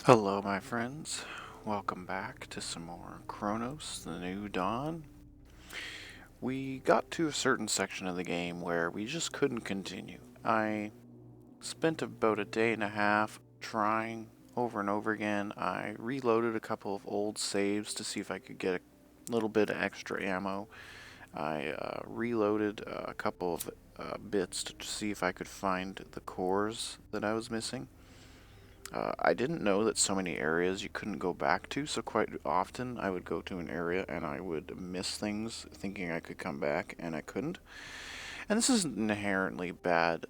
Hello, my friends. Welcome back to some more Cronos, the New Dawn. We got to a certain section of the game where we just couldn't continue. I spent about a day and a half trying over and over again. I reloaded a couple of old saves to see if I could get a little bit of extra ammo. I reloaded a couple of bits to see if I could find the cores that I was missing. I didn't know that so many areas you couldn't go back to, so quite often I would go to an area and I would miss things thinking I could come back, and I couldn't. And this isn't inherently bad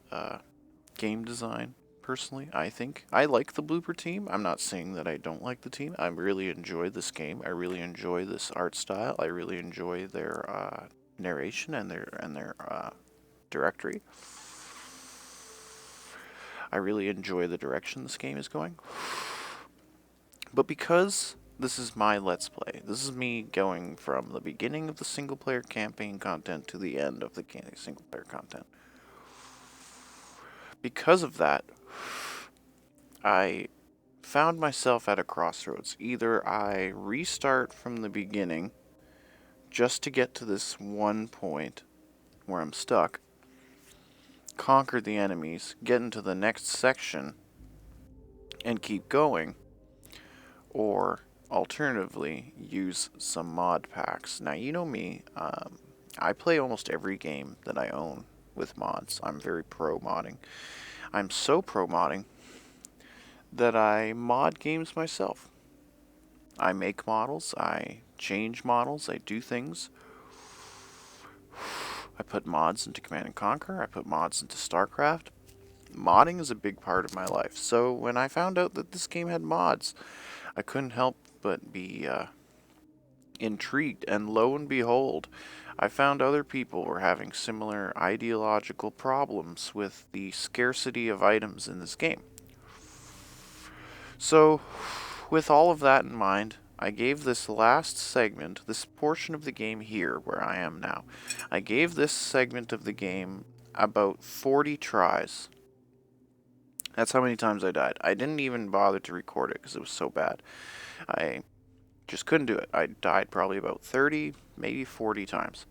game design, personally, I think. I like the Blooper team. I'm not saying that I don't like the team. I really enjoy this game. I really enjoy this art style. I really enjoy their narration and their directory. I really enjoy the direction this game is going. But because this is my Let's Play, this is me going from the beginning of the single player campaign content to the end of the single player content. Because of that, I found myself at a crossroads. Either I restart from the beginning just to get to this one point where I'm stuck, conquer the enemies, get into the next section, and keep going, or alternatively use some mod packs. Now, you know me, I play almost every game that I own with mods. I'm very pro modding. I'm so pro modding that I mod games myself. I make models, I change models, I do things. I put mods into Command and Conquer, I put mods into StarCraft. Modding is a big part of my life. So when I found out that this game had mods, I couldn't help but be intrigued, and lo and behold, I found other people were having similar ideological problems with the scarcity of items in this game. So, with all of that in mind, I gave this last segment, this portion of the game here, where I am now, I gave this segment of the game about 40 tries. That's how many times I died. I didn't even bother to record it because it was so bad. I just couldn't do it. I died probably about 30, maybe 40 times.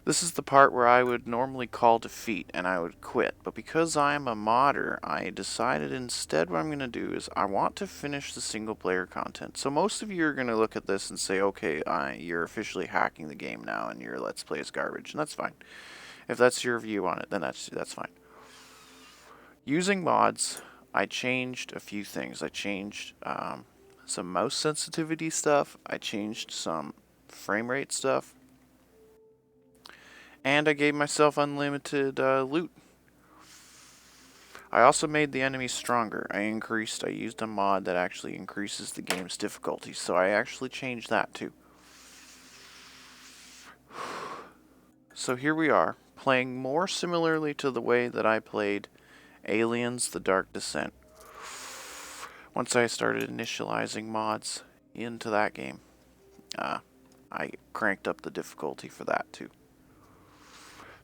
This is the part where I would normally call defeat and I would quit, but because I am a modder, I decided instead what I'm going to do is I want to finish the single player content. So most of you are going to look at this and say, okay, you're officially hacking the game now and your Let's Play is garbage, and that's fine. If that's your view on it, then that's fine. Using mods, I changed a few things. I changed some mouse sensitivity stuff, I changed some frame rate stuff, and I gave myself unlimited loot. I also made the enemies stronger. I used a mod that actually increases the game's difficulty, so I actually changed that too. So here we are, playing more similarly to the way that I played Aliens: The Dark Descent. Once I started initializing mods into that game, I cranked up the difficulty for that too.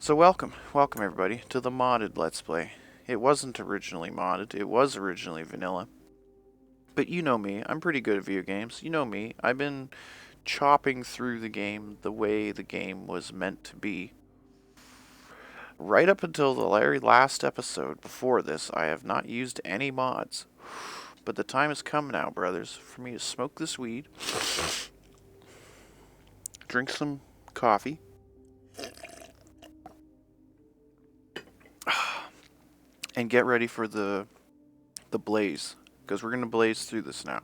So welcome everybody to the modded Let's Play. It wasn't originally modded, it was originally vanilla. But you know me, I'm pretty good at video games. You know me, I've been chopping through the game the way the game was meant to be. Right up until the very last episode before this, I have not used any mods. But the time has come now, brothers, for me to smoke this weed, drink some coffee, and get ready for the blaze, because we're going to blaze through this now.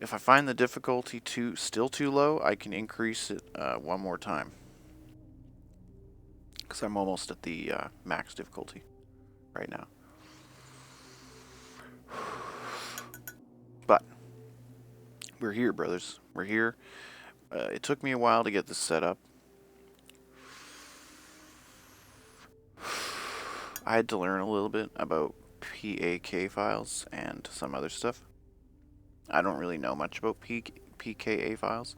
If I find the difficulty still too low, I can increase it one more time, because I'm almost at the max difficulty right now. But we're here, brothers. We're here. It took me a while to get this set up. I had to learn a little bit about PAK files and some other stuff. I don't really know much about PKA files.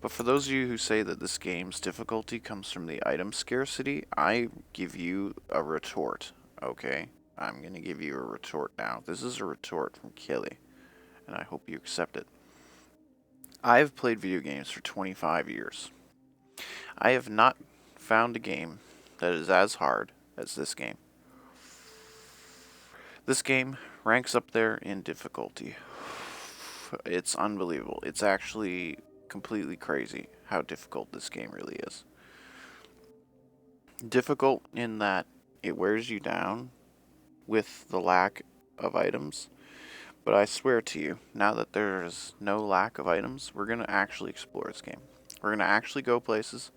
But for those of you who say that this game's difficulty comes from the item scarcity, I give you a retort, okay? I'm going to give you a retort now. This is a retort from Killy, and I hope you accept it. I've played video games for 25 years. I have not found a game that is as hard as this game. This game ranks up there in difficulty. It's unbelievable. It's actually completely crazy how difficult this game really is. Difficult in that it wears you down with the lack of items. But I swear to you, now that there's no lack of items, we're going to actually explore this game. We're going to actually go places.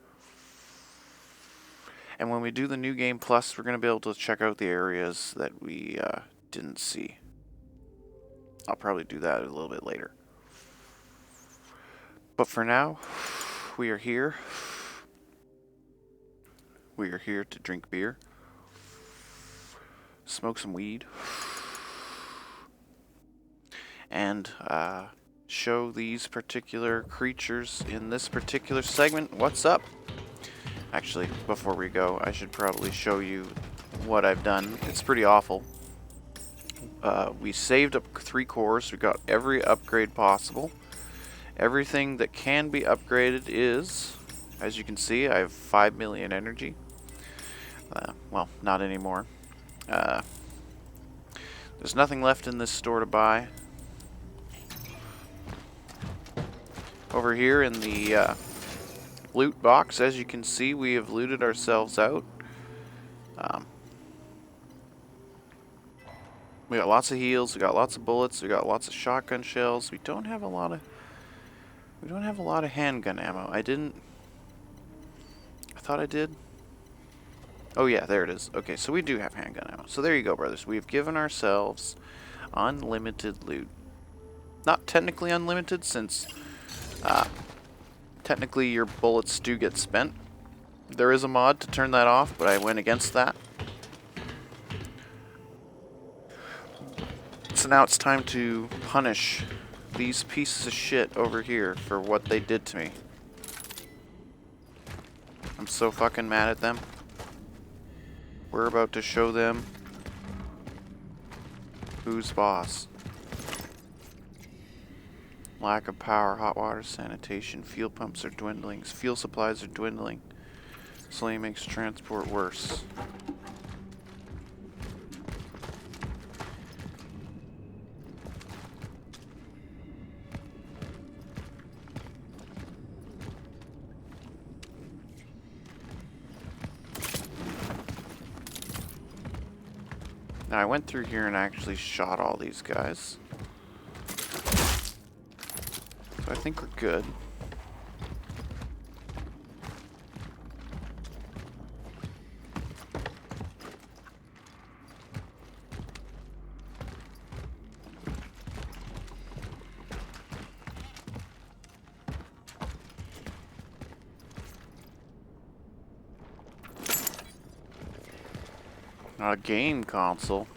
And when we do the New Game Plus, we're going to be able to check out the areas that we didn't see. I'll probably do that a little bit later. But for now, we are here. We are here to drink beer, smoke some weed, and show these particular creatures in this particular segment what's up. Actually, before we go, I should probably show you what I've done. It's pretty awful. We saved up 3 cores. We got every upgrade possible. Everything that can be upgraded is, as you can see, I have 5 million energy. Well, not anymore. There's nothing left in this store to buy. Over here in the loot box, as you can see, we have looted ourselves out. We got lots of heals, we got lots of bullets, we got lots of shotgun shells. We don't have a lot of handgun ammo. I thought I did. Oh yeah, there it is. Okay, so we do have handgun ammo. So there you go, brothers. We've given ourselves unlimited loot. Not technically unlimited, since technically your bullets do get spent. There is a mod to turn that off, but I went against that. So now it's time to punish these pieces of shit over here for what they did to me. I'm so fucking mad at them. We're about to show them who's boss. Lack of power, hot water, sanitation, fuel pumps are dwindling, fuel supplies are dwindling. This only makes transport worse. Now I went through here and actually shot all these guys. So I think we're good. Not a game console.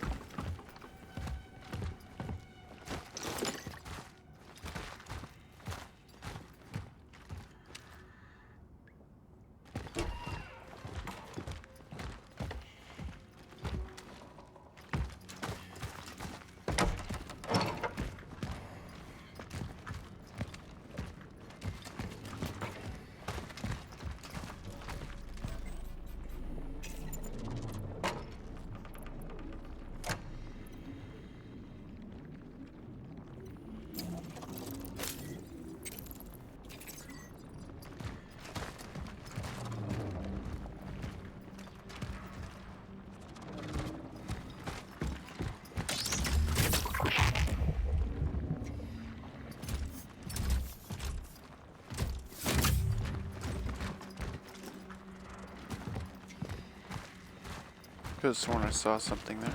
Could have sworn I saw something there.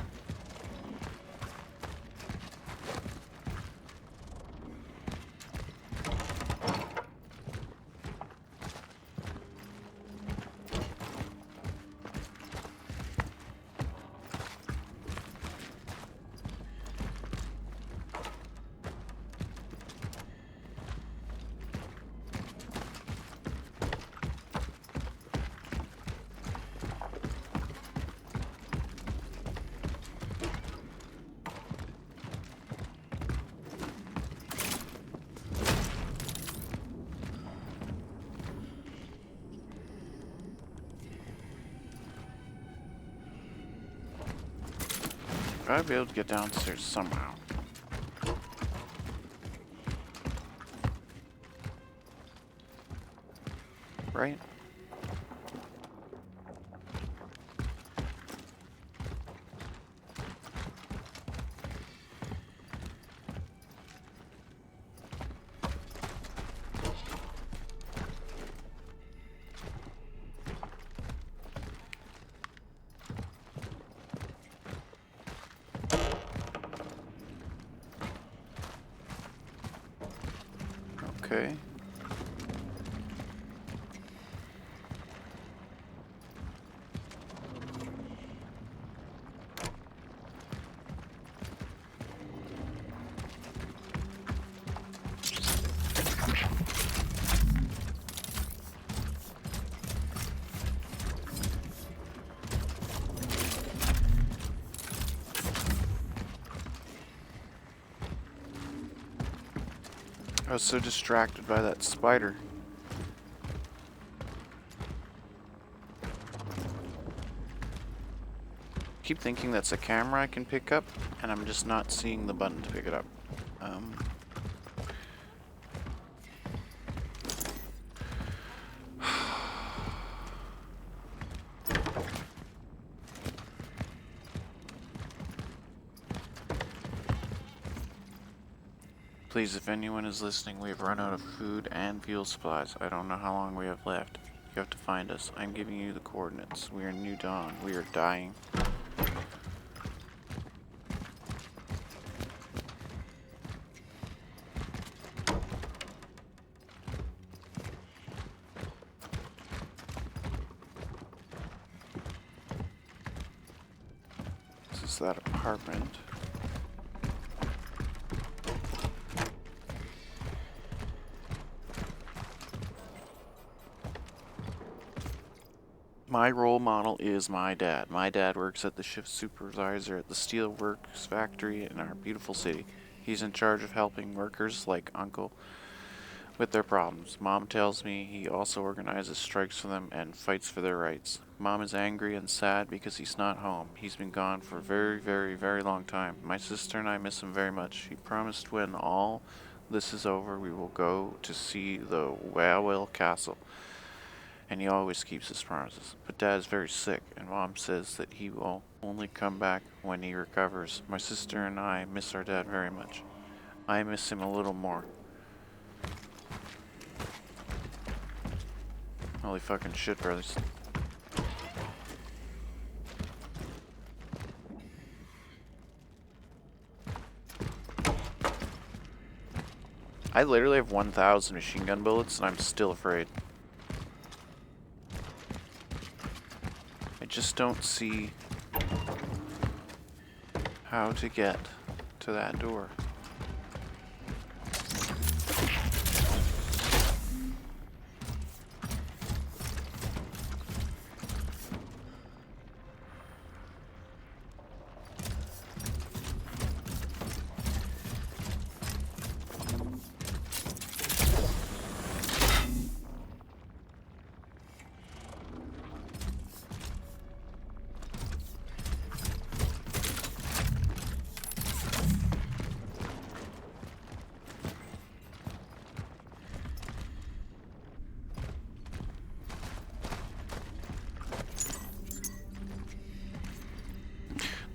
Gotta be able to get downstairs somehow. Right? Okay. I was so distracted by that spider. Keep thinking that's a camera I can pick up, and I'm just not seeing the button to pick it up. Please, if anyone is listening, we have run out of food and fuel supplies. I don't know how long we have left. You have to find us. I'm giving you the coordinates. We are New Dawn. We are dying. This is that apartment. My role model is my dad. My dad works at the shift supervisor at the steel works factory in our beautiful city. He's in charge of helping workers like Uncle with their problems. Mom tells me he also organizes strikes for them and fights for their rights. Mom is angry and sad because he's not home. He's been gone for a very, very, very long time. My sister and I miss him very much. He promised when all this is over we will go to see the Wawel Castle. And he always keeps his promises. But Dad is very sick, and Mom says that he will only come back when he recovers. My sister and I miss our dad very much. I miss him a little more. Holy fucking shit, brothers. I literally have 1,000 machine gun bullets, and I'm still afraid. I just don't see how to get to that door.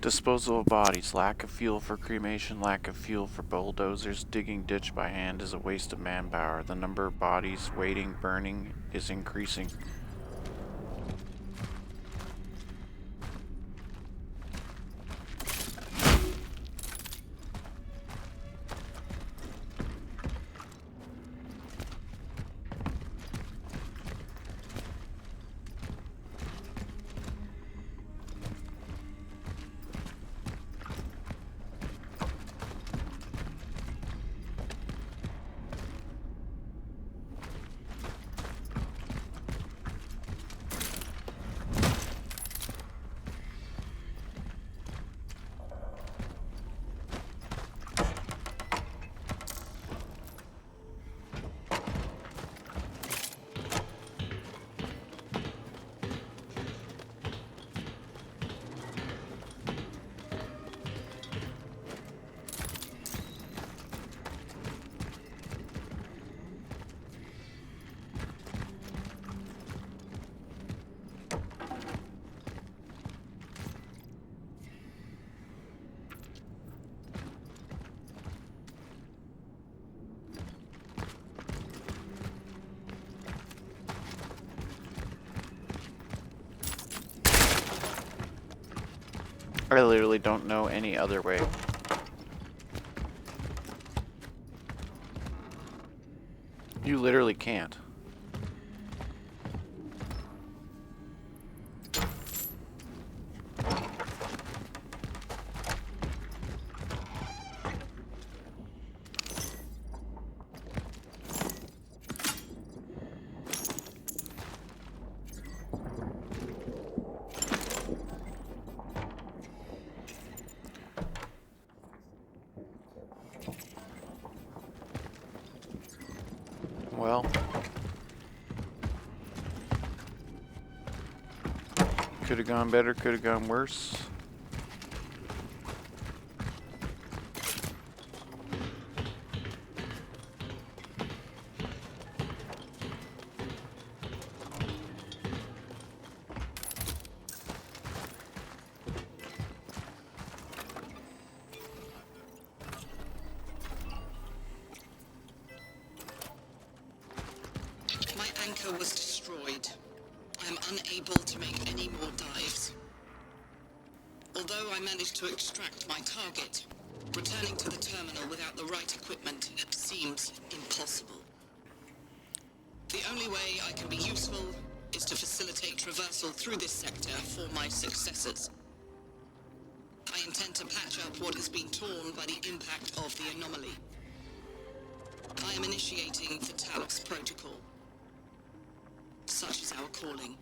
Disposal of bodies. Lack of fuel for cremation, lack of fuel for bulldozers. Digging ditch by hand is a waste of manpower. The number of bodies waiting, burning is increasing. I literally don't know any other way. You literally can't. Well, could have gone better, could have gone worse. My anchor was destroyed. I am unable to make any more dives. Although I managed to extract my target, returning to the terminal without the right equipment seems impossible. The only way I can be useful is to facilitate traversal through this sector for my successors. I intend to patch up what has been torn by the impact of the anomaly. I am initiating the Talos Protocol. Such is our calling.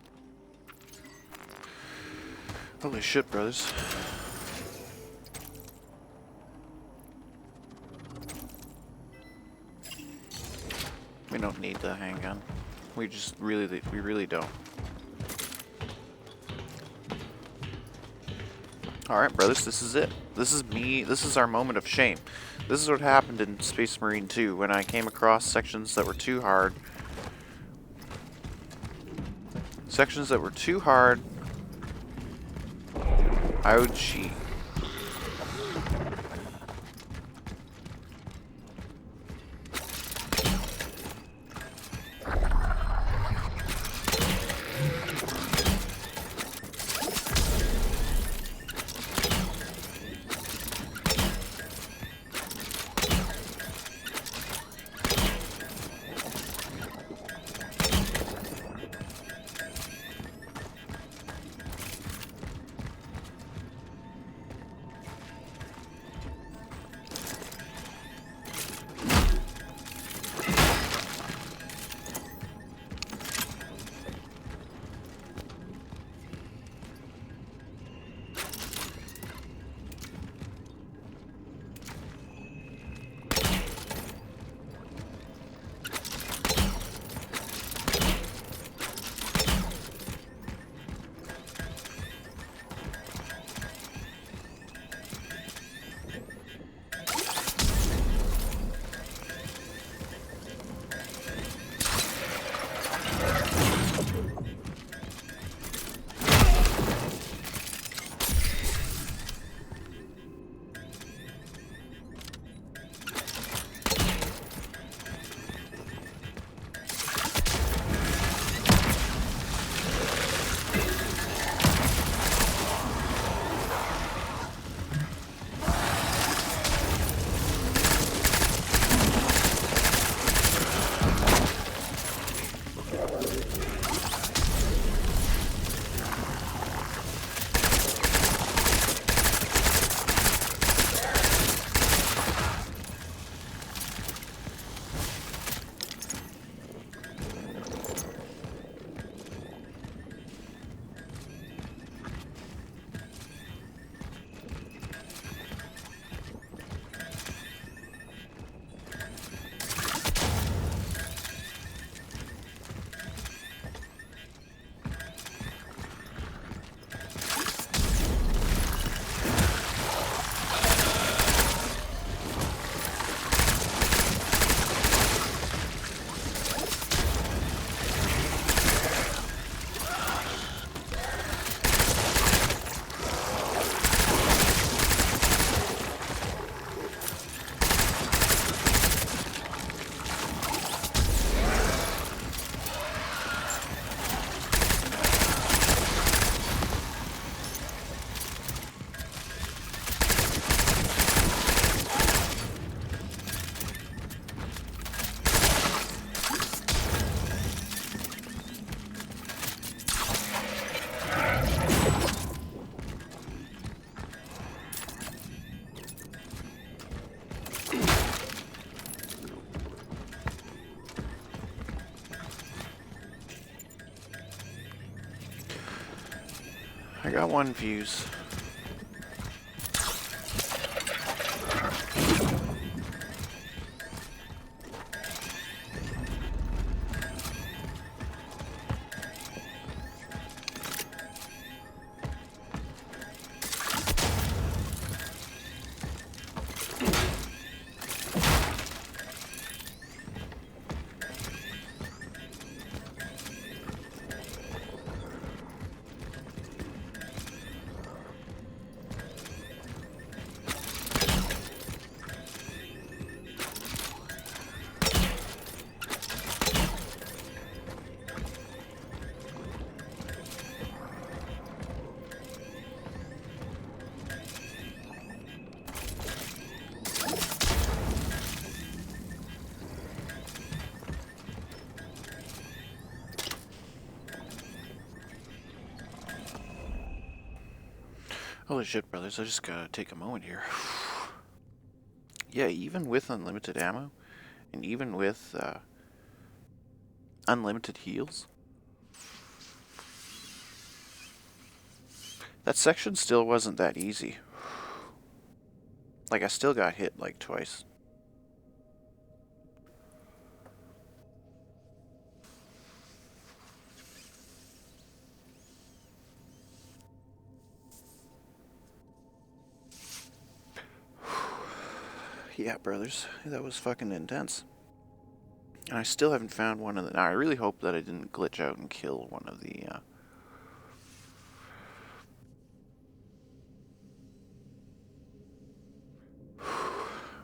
Holy shit, brothers. We don't need the handgun. We really don't. Alright, brothers, this is it. This is me. This is our moment of shame. This is what happened in Space Marine 2 when I came across sections that were too hard. Sections that were too hard, I would cheat. I got one fuse. Holy shit, brothers, I just gotta take a moment here. Yeah, even with unlimited ammo, and even with unlimited heals, that section still wasn't that easy. Like, I still got hit like twice. Yeah, brothers, that was fucking intense. And I still haven't found one of the... Now, I really hope that I didn't glitch out and kill one of the...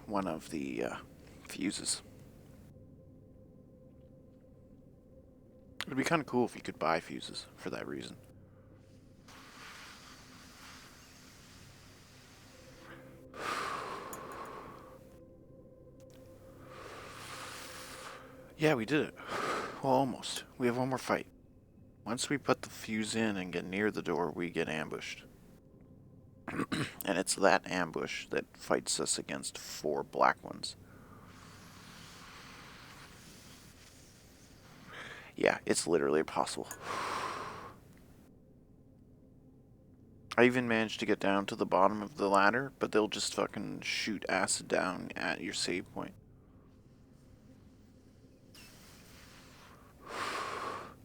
one of the fuses. It'd be kind of cool if you could buy fuses for that reason. Yeah, we did it. Well, almost. We have one more fight. Once we put the fuse in and get near the door, we get ambushed. And it's that ambush that fights us against 4 black ones. Yeah, it's literally impossible. I even managed to get down to the bottom of the ladder, but they'll just fucking shoot acid down at your save point.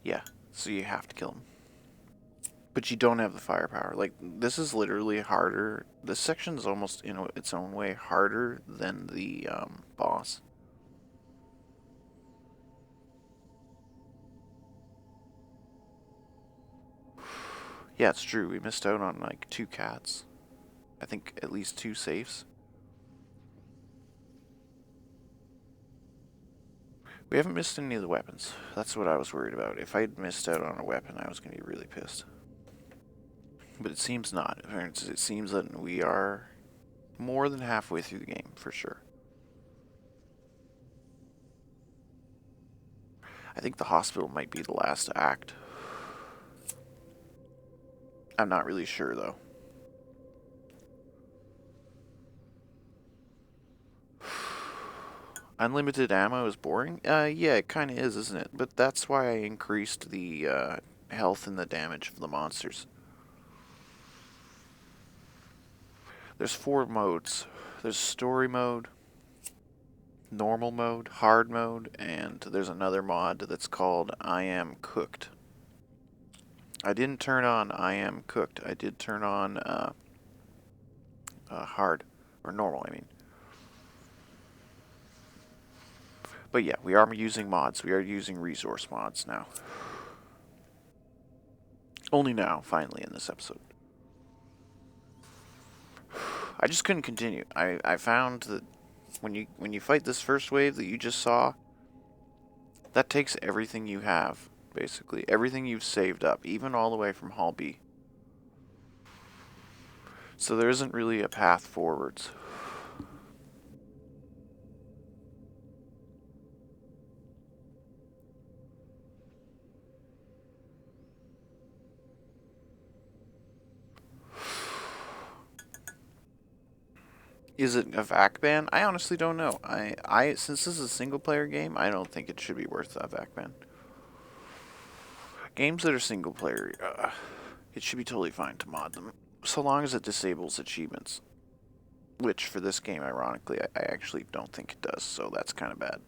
Yeah, so you have to kill them. But you don't have the firepower. Like, this is literally harder. This section is almost, in its own way, harder than the boss. Yeah, it's true. We missed out on, like, 2 cats. I think at least 2 safes. We haven't missed any of the weapons. That's what I was worried about. If I had missed out on a weapon, I was going to be really pissed. But it seems not. It seems that we are more than halfway through the game, for sure. I think the hospital might be the last act. I'm not really sure, though. Unlimited ammo is boring? Yeah, it kind of is, isn't it? But that's why I increased the health and the damage of the monsters. There's 4 modes. There's story mode, normal mode, hard mode, and there's another mod that's called I Am Cooked. I didn't turn on I Am Cooked. I did turn on hard, or normal, I mean. But yeah, we are using mods. We are using resource mods now. Only now, finally, in this episode. I just couldn't continue. I found that when you fight this first wave that you just saw, that takes everything you have, basically. Everything you've saved up, even all the way from Hall B. So there isn't really a path forwards. Is it a VAC ban? I honestly don't know. Since this is a single player game, I don't think it should be worth a VAC ban. Games that are single player, it should be totally fine to mod them, so long as it disables achievements. Which, for this game, ironically, I actually don't think it does, so that's kind of bad.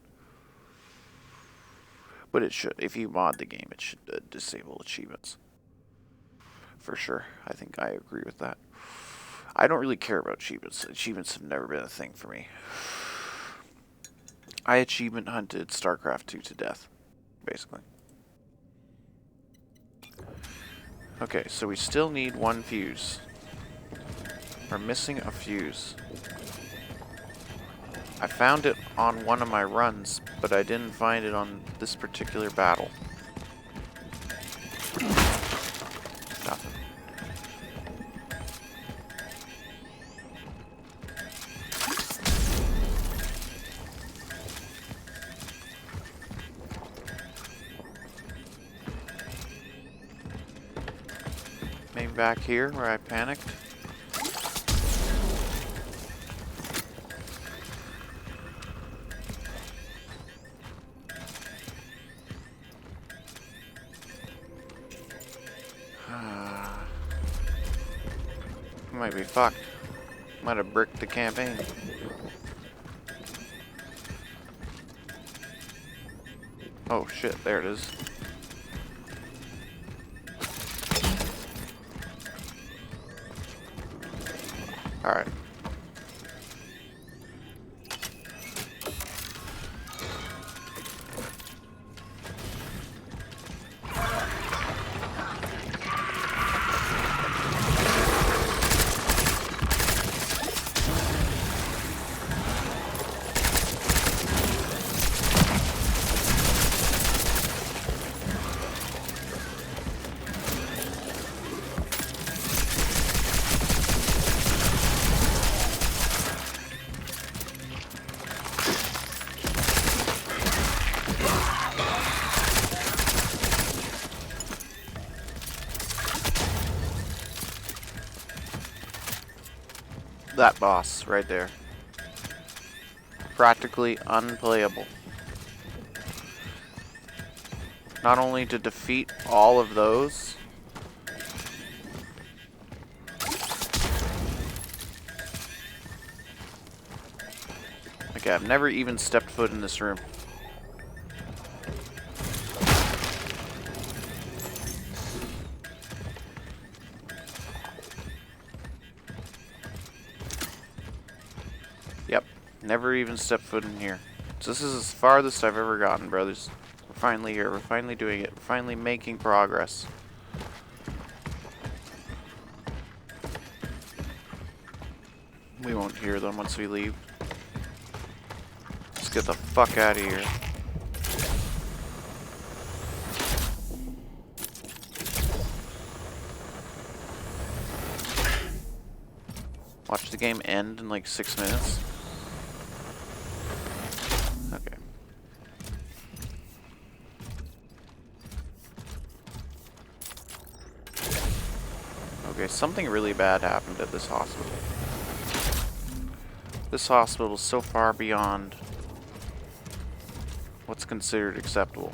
But it should. If you mod the game, it should disable achievements. For sure. I think I agree with that. I don't really care about achievements. Achievements have never been a thing for me. I achievement hunted StarCraft 2 to death, basically. Okay, so we still need one fuse. We're missing a fuse. I found it on one of my runs, but I didn't find it on this particular battle. Nothing. Maybe back here where I panicked. Might be fucked. Might have bricked the campaign. Oh shit, there it is. Alright. That boss right there. Practically unplayable. Not only to defeat all of those, okay, I've never even stepped foot in this room. Yep, never even stepped foot in here. So this is as farthest I've ever gotten, brothers. We're finally here. We're finally doing it. We're finally making progress. We won't hear them once we leave. Let's get the fuck out of here. Watch the game end in like 6 minutes. Okay. Okay, something really bad happened at this hospital. This hospital is so far beyond what's considered acceptable.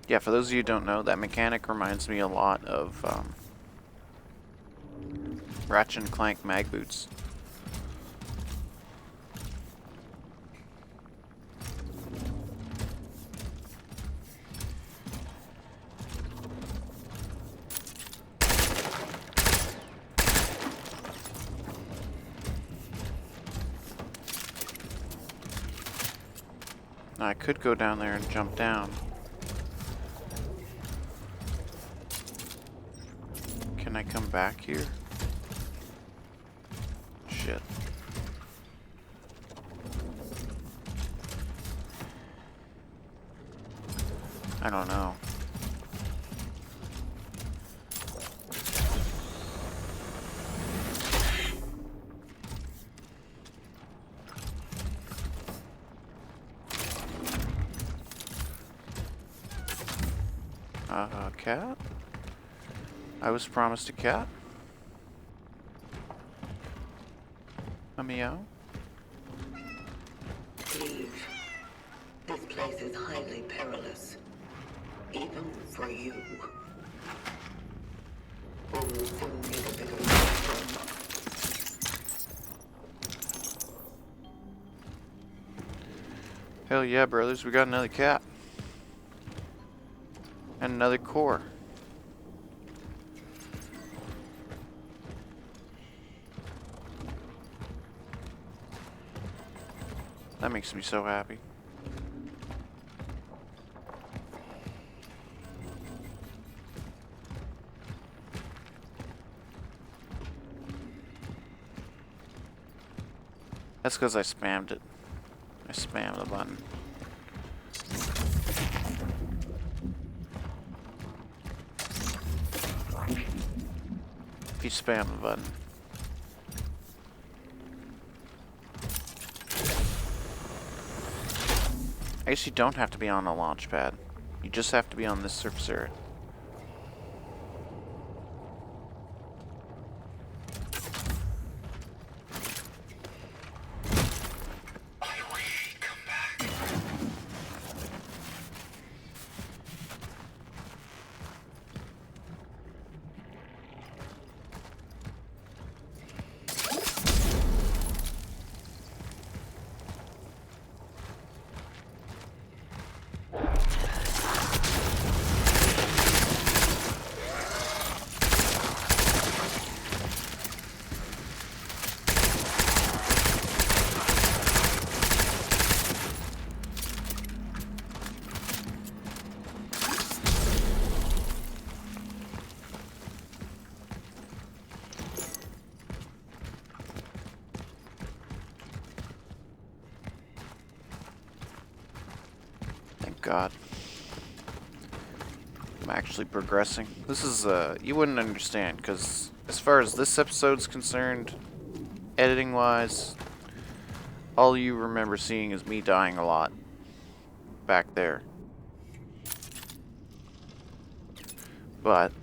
Yeah, for those of you who don't know, that mechanic reminds me a lot of Ratchet and Clank mag boots. Now, I could go down there and jump down. Can I come back here? Shit. I don't know. Cat? I was promised a cat. A meow. Leave. This place is highly perilous. Even for you. We will soon need a bigger platform. Hell yeah, brothers, we got another cap. And another core. That makes me so happy. That's because I spammed it. I spammed the button. If you spam the button. I guess you don't have to be on a launch pad. You just have to be on this surface area. God. I'm actually progressing. This is, you wouldn't understand, because as far as this episode's concerned, editing-wise, all you remember seeing is me dying a lot back there. But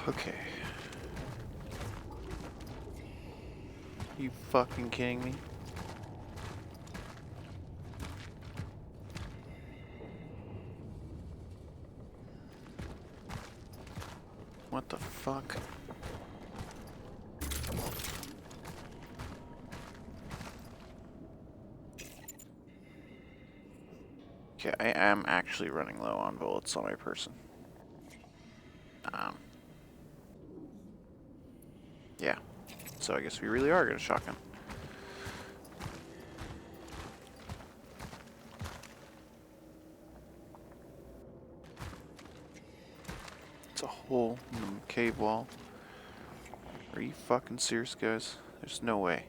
okay. You fucking kidding me? What the fuck? Okay, I am actually running low on bullets on my person. Yeah. So I guess we really are gonna shotgun. It's a hole in the cave wall. Are you fucking serious, guys? There's no way.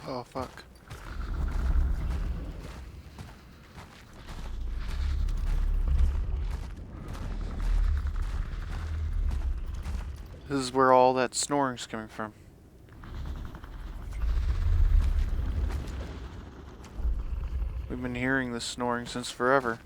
Oh, fuck. This is where all that snoring's coming from. We've been hearing this snoring since forever.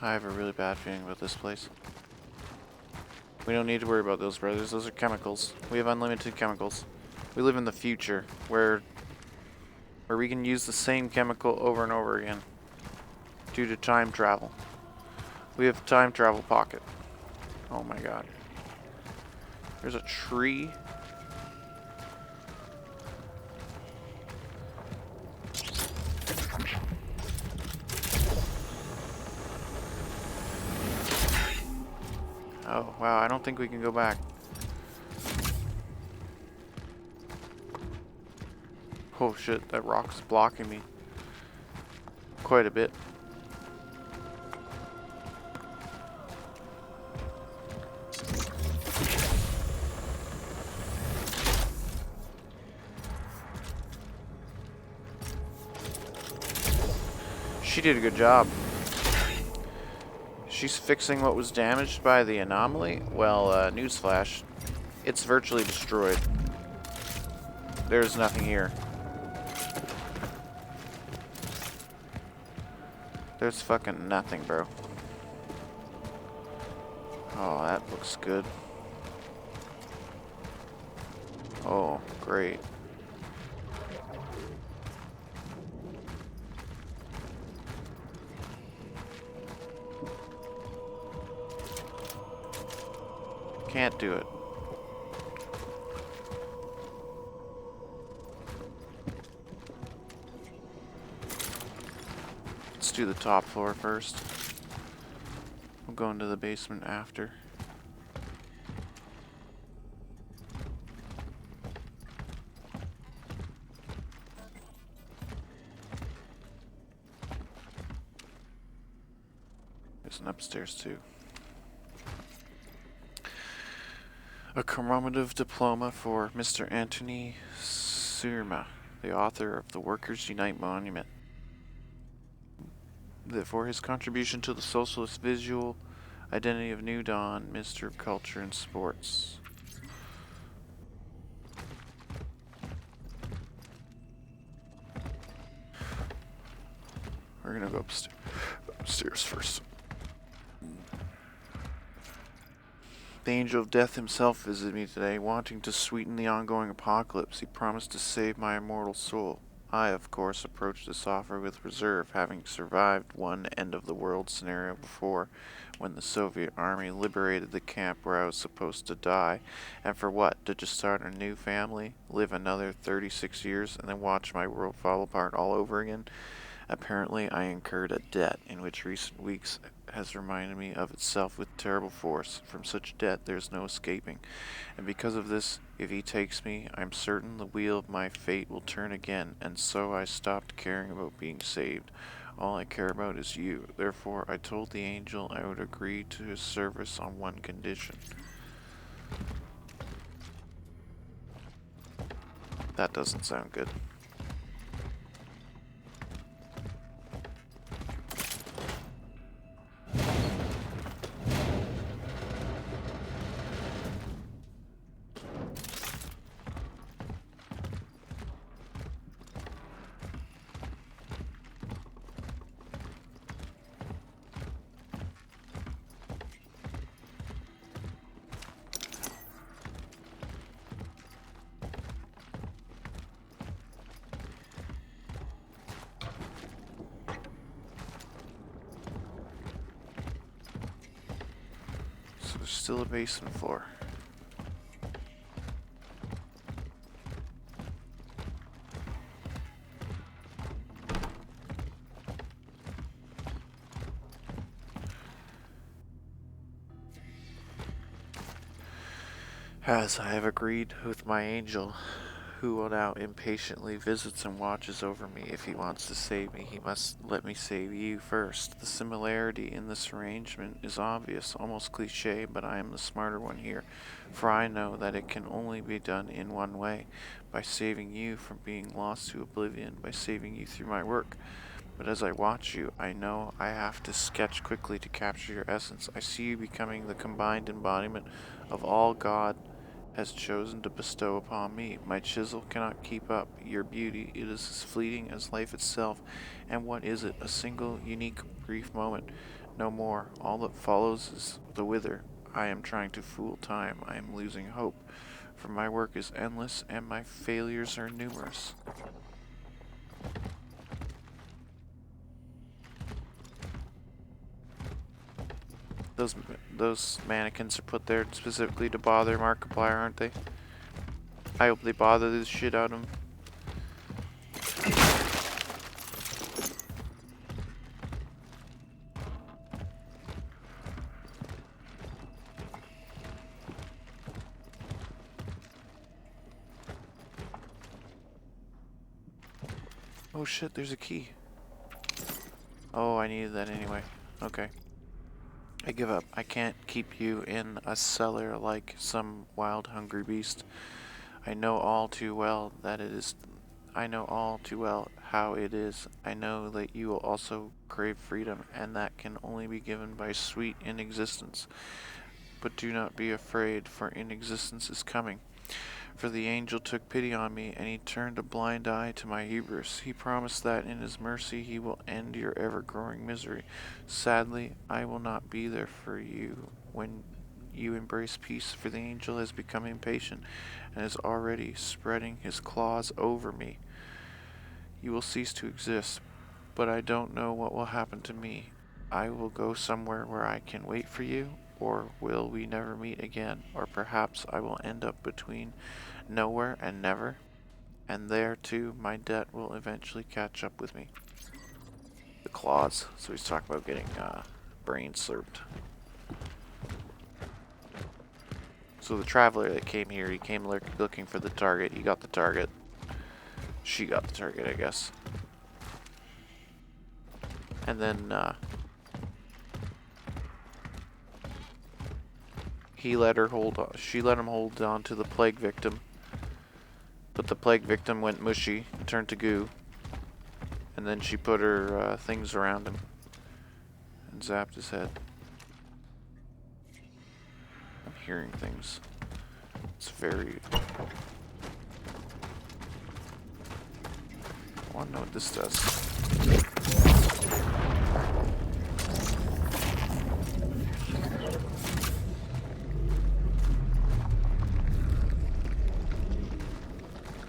I have a really bad feeling about this place. We don't need to worry about those, brothers. Those are chemicals. We have unlimited chemicals. We live in the future where we can use the same chemical over and over again due to time travel. We have time travel pocket. Oh my god. There's a tree. Oh, wow, I don't think we can go back. Oh shit, that rock's blocking me quite a bit. She did a good job. She's fixing what was damaged by the anomaly. Well, newsflash, it's virtually destroyed. There's nothing here. There's fucking nothing, bro. Oh, that looks good. Oh, great. Can't do it. Let's do the top floor first. We'll go into the basement after. There's an upstairs too. A commemorative diploma for Mr. Anthony Surma, the author of the Workers Unite Monument, for his contribution to the socialist visual identity of New Dawn, Mr. of Culture and Sports. We're gonna go upstairs first. The Angel of Death himself visited me today, wanting to sweeten the ongoing apocalypse. He promised to save my immortal soul. I, of course, approached this offer with reserve, having survived one end-of-the-world scenario before, when the Soviet army liberated the camp where I was supposed to die. And for what? To just start a new family, live another 36 years, and then watch my world fall apart all over again? Apparently, I incurred a debt in which recent weeks has reminded me of itself with terrible force. From such debt there is no escaping. And because of this, if he takes me, I am certain the wheel of my fate will turn again, and so I stopped caring about being saved. All I care about is you. Therefore, I told the angel I would agree to his service on one condition. That doesn't sound good. So there's still a basement floor. As I have agreed with my angel, who now impatiently visits and watches over me. If he wants to save me, he must let me save you first. The similarity in this arrangement is obvious, almost cliche, but I am the smarter one here, for I know that it can only be done in one way, by saving you from being lost to oblivion, by saving you through my work. But as I watch you, I know I have to sketch quickly to capture your essence. I see you becoming the combined embodiment of all God has chosen to bestow upon me. My chisel cannot keep up your beauty. It is as fleeting as life itself. And what is it? A single, unique, brief moment. No more. All that follows is the wither. I am trying to fool time. I am losing hope. For my work is endless and my failures are numerous. Those mannequins are put there specifically to bother Markiplier, aren't they? I hope they bother this shit out of him. Oh shit, there's a key. Oh, I needed that anyway. Okay. I give up. I can't keep you in a cellar like some wild, hungry beast. I know all too well that it is. I know all too well how it is. I know that you will also crave freedom, and that can only be given by sweet inexistence. But do not be afraid, for inexistence is coming. For the angel took pity on me, and he turned a blind eye to my hubris. He promised that in his mercy he will end your ever-growing misery. Sadly, I will not be there for you when you embrace peace, for the angel has become impatient and is already spreading his claws over me. You will cease to exist, but I don't know what will happen to me. I will go somewhere where I can wait for you, or will we never meet again? Or perhaps I will end up between nowhere and never, and there too my debt will eventually catch up with me. The claws. So he's talking about getting brain slurped. So the traveler that came here, he came looking for the target. He got the target. She got the target, I guess. And then he let her hold on. She let him hold on to the plague victim. But the plague victim went mushy, turned to goo. And then she put her things around him and zapped his head. I'm hearing things. It's very... I want to know what this does.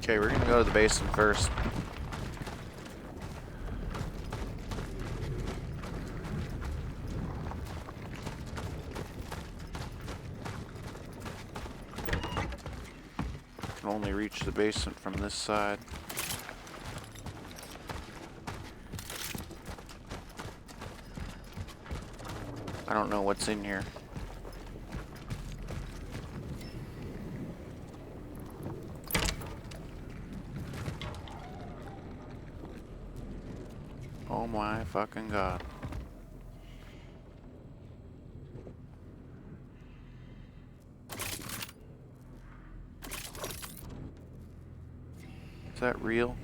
Okay, we're gonna go to the basement first. Can only reach the basement from this side. I don't know what's in here. Oh my fucking god. Is that real?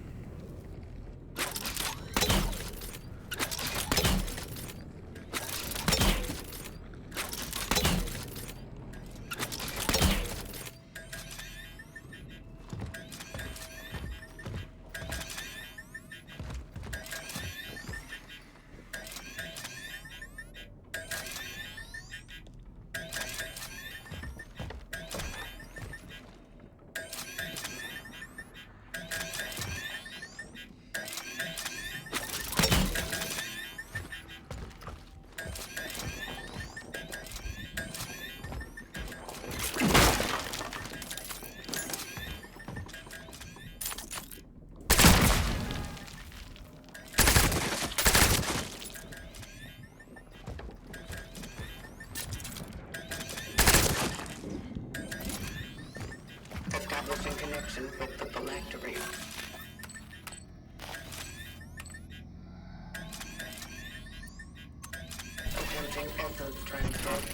echoes transfer.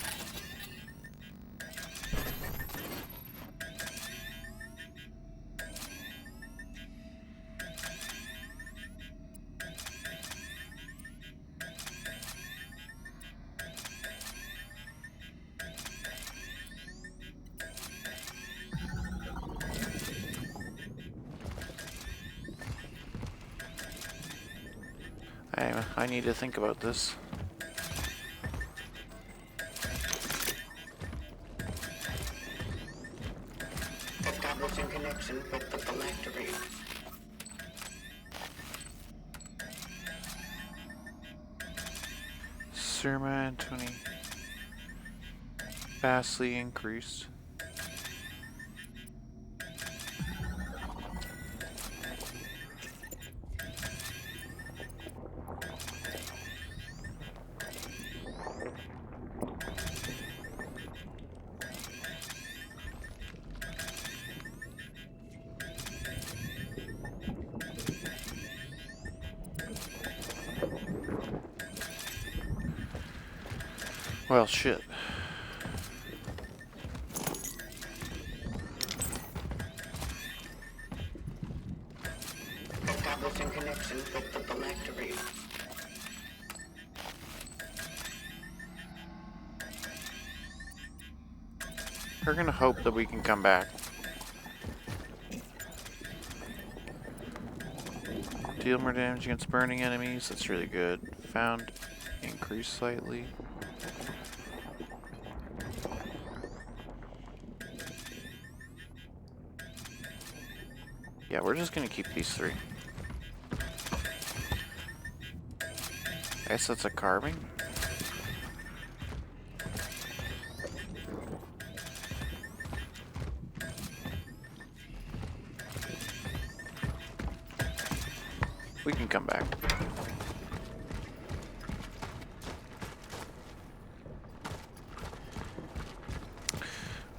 I need to think about this. Establishing connection with the phylactery. Serma 20 vastly increased. Well, shit. Establishing connection with the phylactery. We're gonna hope that we can come back. Deal more damage against burning enemies. That's really good. Found increase slightly. Yeah, we're just gonna keep these three. I guess that's a carving. We can come back.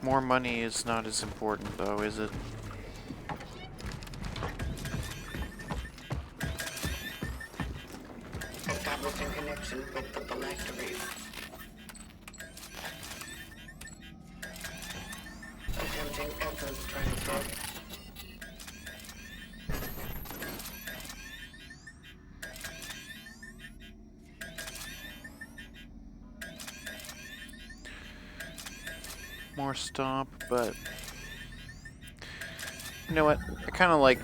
More money is not as important though, is it? Establishing connection with the phylactery. Attempting echoes transfer. More stomp, but you know what? I kind of like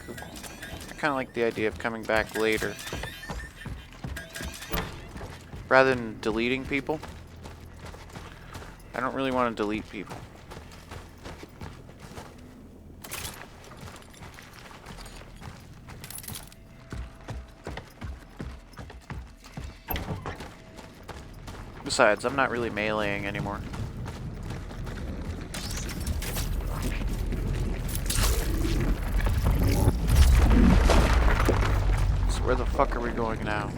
the idea of coming back later rather than deleting people. I don't really want to delete people. Besides, I'm not really meleeing anymore. So where the fuck are we going now?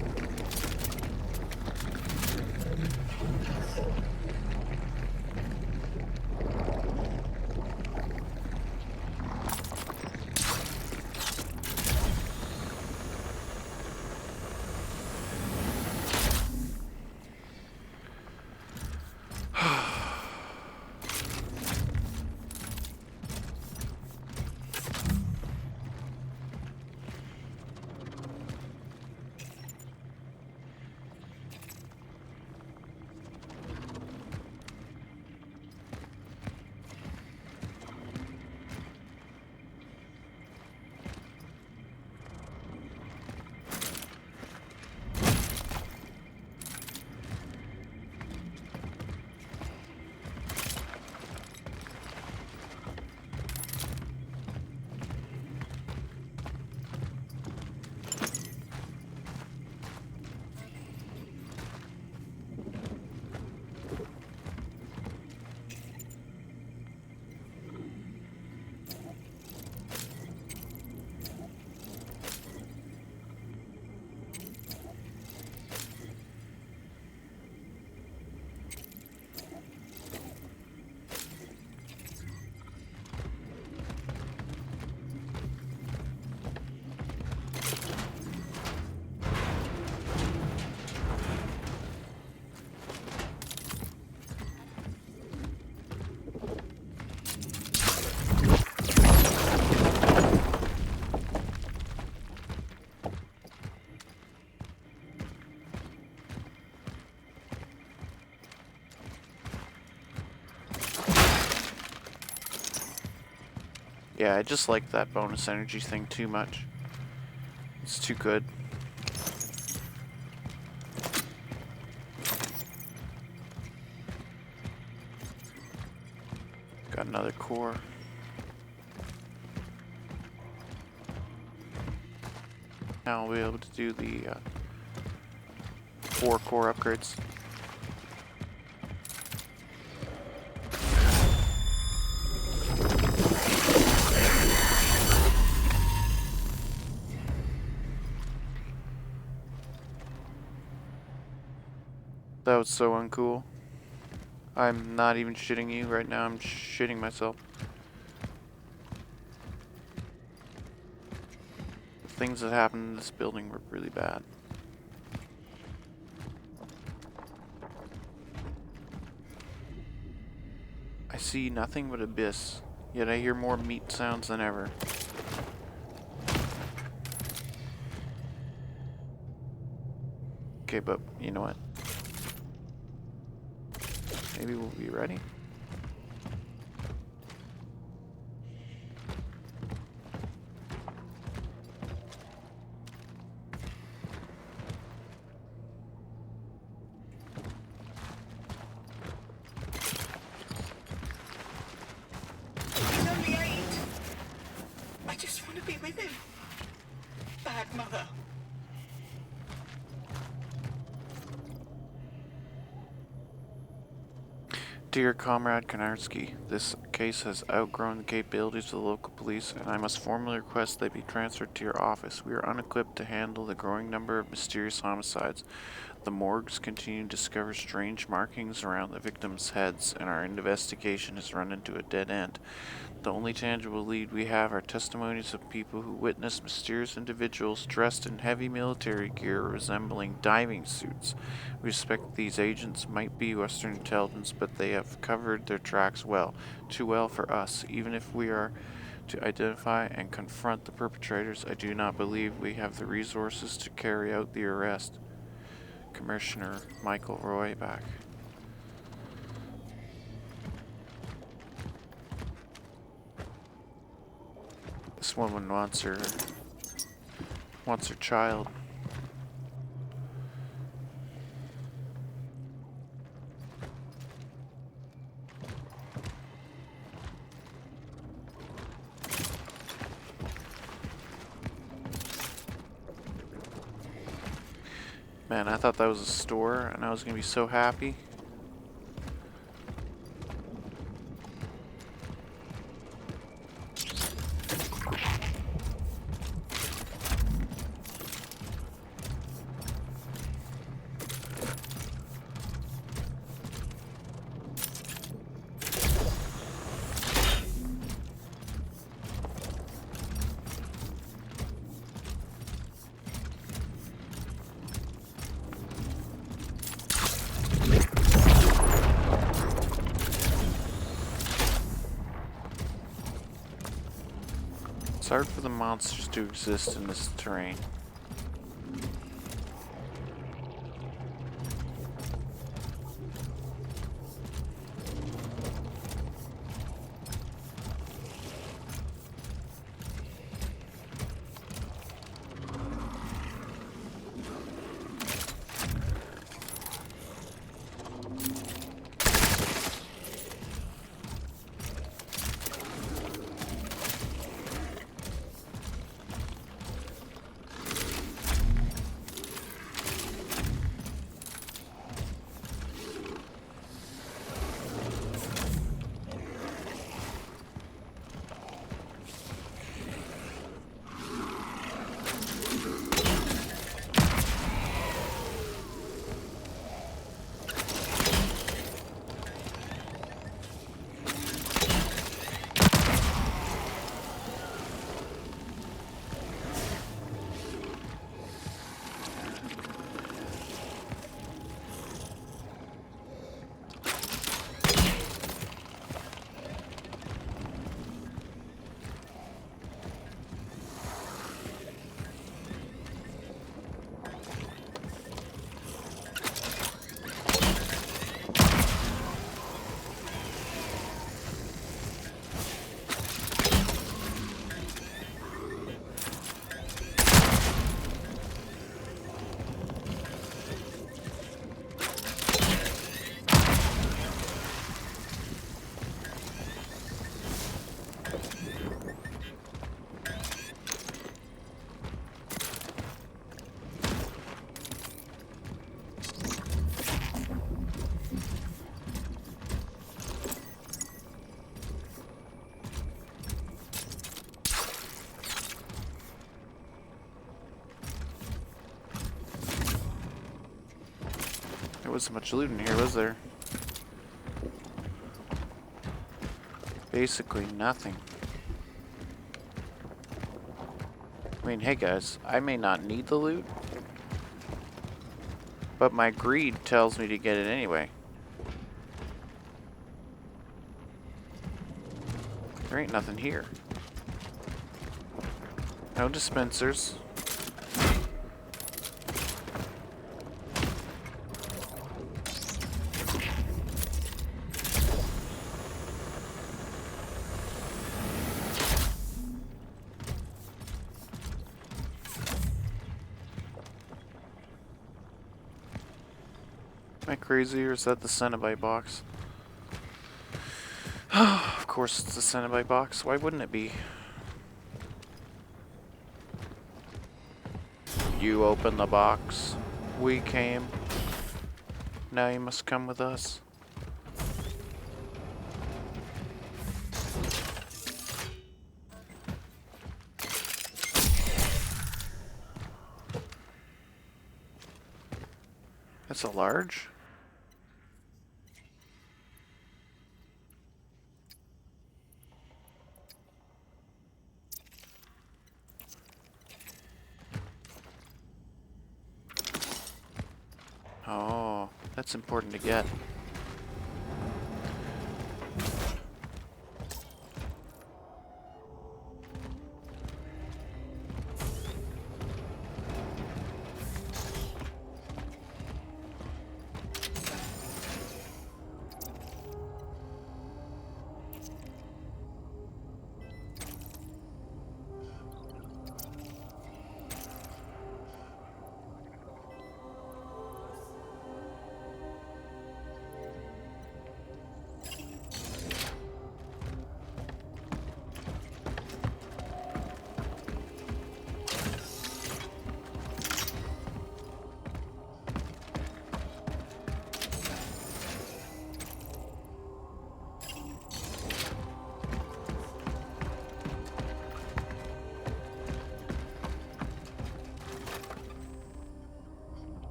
Yeah, I just like that bonus energy thing too much. It's too good. Got another core. Now I'll be able to do the 4 core upgrades. That was so uncool. I'm not even shitting you right now, I'm shitting myself. The things that happened in this building were really bad. I see nothing but abyss, yet I hear more meat sounds than ever. Okay, but you know what? Maybe we'll be ready. He's only 8. I just want to be with him. Bad mother. Dear Comrade Konarski, this case has outgrown the capabilities of the local police, and I must formally request they be transferred to your office. We are unequipped to handle the growing number of mysterious homicides. The morgues continue to discover strange markings around the victims' heads, and our investigation has run into a dead end. The only tangible lead we have are testimonies of people who witnessed mysterious individuals dressed in heavy military gear resembling diving suits. We suspect these agents might be Western intelligence, but they have covered their tracks well, too well for us. Even if we are to identify and confront the perpetrators, I do not believe we have the resources to carry out the arrest. Commissioner Michael Royback. This woman wants her child. Man, I thought that was a store and I was gonna be so happy. It's hard for the monsters to exist in this terrain. There wasn't much loot in here, was there? Basically nothing. I mean, hey guys, I may not need the loot, but my greed tells me to get it anyway. There ain't nothing here. No dispensers. Am I crazy, or is that the Cenobite box? Of course it's the Cenobite box. Why wouldn't it be? You open the box. We came. Now you must come with us. That's a large? Oh, that's important to get.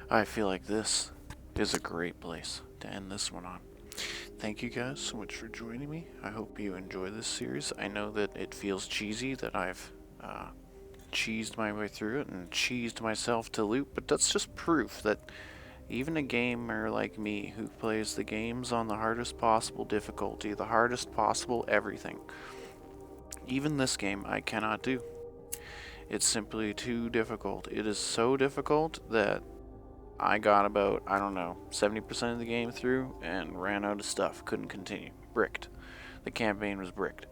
I feel like this is a great place to end this one on. Thank you guys so much for joining me. I hope you enjoy this series. I know that it feels cheesy that I've cheesed my way through it and cheesed myself to loot, but that's just proof that even a gamer like me who plays the games on the hardest possible difficulty, the hardest possible everything, even this game I cannot do. It's simply too difficult. It is so difficult that I got about, I don't know, 70% of the game through and ran out of stuff. Couldn't continue. Bricked. The campaign was bricked.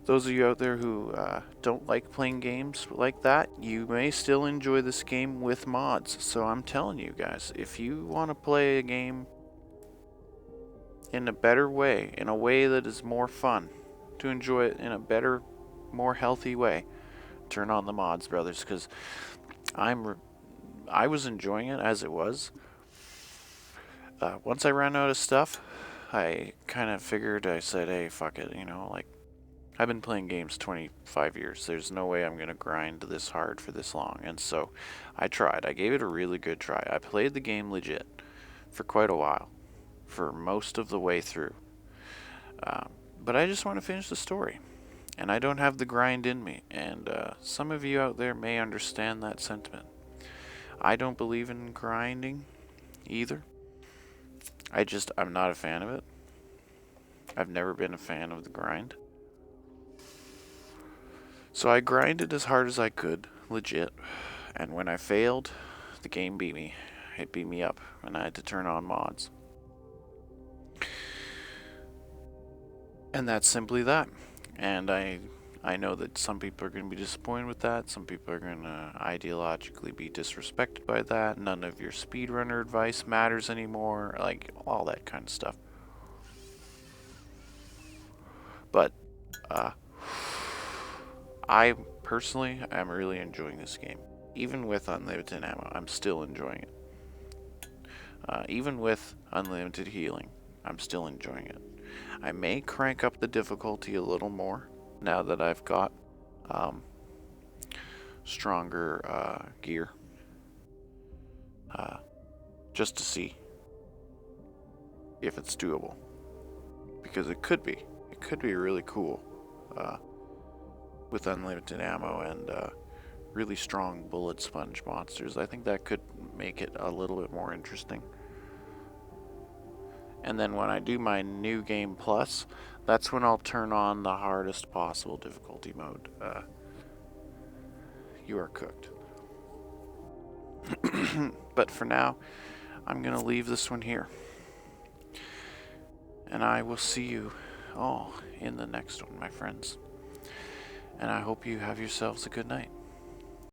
Those of you out there who don't like playing games like that, you may still enjoy this game with mods. So I'm telling you guys, if you want to play a game in a better way, in a way that is more fun, to enjoy it in a better, more healthy way, turn on the mods, brothers, because I was enjoying it as it was. Once I ran out of stuff, I kind of figured, I said, hey, fuck it, you know, like, I've been playing games 25 years. There's no way I'm going to grind this hard for this long. And so I tried. I gave it a really good try. I played the game legit for quite a while, for most of the way through. But I just want to finish the story. And I don't have the grind in me. And some of you out there may understand that sentiment. I don't believe in grinding either. I'm not a fan of it. I've never been a fan of the grind. So I grinded as hard as I could, legit. And when I failed, the game beat me. It beat me up, and I had to turn on mods. And that's simply that. And I know that some people are going to be disappointed with that. Some people are going to ideologically be disrespected by that. None of your speedrunner advice matters anymore. Like, all that kind of stuff. But, I personally, I'm really enjoying this game. Even with unlimited ammo, I'm still enjoying it. Even with unlimited healing, I'm still enjoying it. I may crank up the difficulty a little more now that I've got stronger gear. Just to see if it's doable. Because it could be. It could be really cool with unlimited ammo and really strong bullet sponge monsters. I think that could make it a little bit more interesting. And then when I do my new game plus, that's when I'll turn on the hardest possible difficulty mode. You are cooked. But for now, I'm going to leave this one here. And I will see you all in the next one, my friends. And I hope you have yourselves a good night.